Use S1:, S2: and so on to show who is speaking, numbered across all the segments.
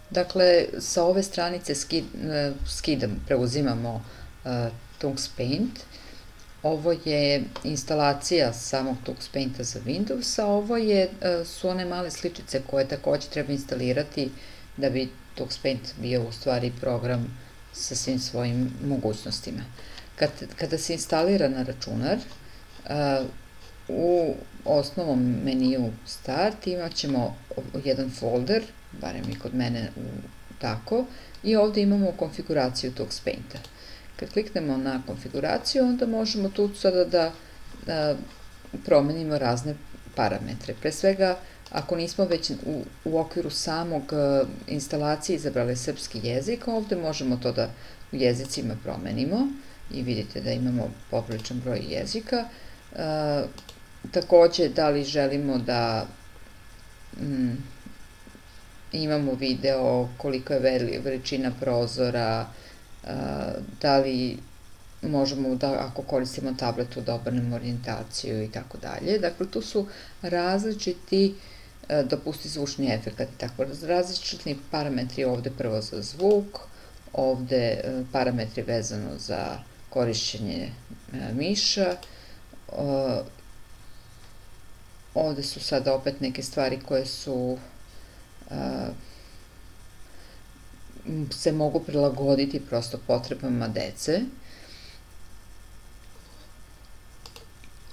S1: Dakle, sa ove stranice preuzimamo Tux Paint. Ovo je instalacija samog Tux Painta za Windows, a ovo su one male sličice koje takođe treba instalirati da bi Tux Paint bio u stvari program sa svim svojim mogućnostima. Kada se instalira na računar, u osnovnom meniju Start imat ćemo jedan folder, barem i kod mene tako, i ovde imamo konfiguraciju Tux Painta. Kad kliknemo na konfiguraciju, onda možemo tu sada da promenimo razne parametre. Pre svega, ako nismo već u okviru samog instalacije izabrali srpski jezik, ovde možemo to da u jezicima promenimo i vidite da imamo popriličan broj jezika. Takođe, da li želimo da imamo video, koliko je veličina prozora, da li možemo da, ako koristimo tabletu, da obrnemo orijentaciju i tako dalje. Dakle, tu su različiti dopusti zvučni efekt, tako različiti parametri ovde prvo za zvuk, ovde parametri vezano za korišćenje miša, ovde su sada opet neke stvari koje se mogu prilagoditi prosto potrebama dece.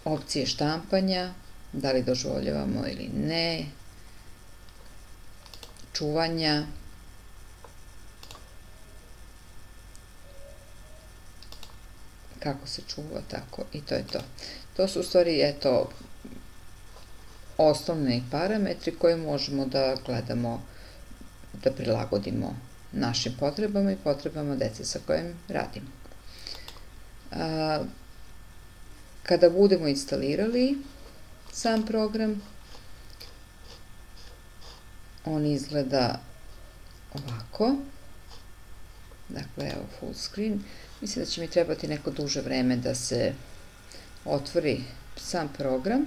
S1: Opcije štampanja, da li dozvoljavamo ili ne, čuvanja, kako se čuva, tako, i to je to. To su u stvari, eto, osnovni parametri koje možemo da gledamo, da prilagodimo našim potrebama i potrebama dece sa kojim radimo. Kada budemo instalirali sam program, on izgleda ovako. Dakle, evo full screen. Mislim da će mi trebati neko duže vreme da se otvori sam program.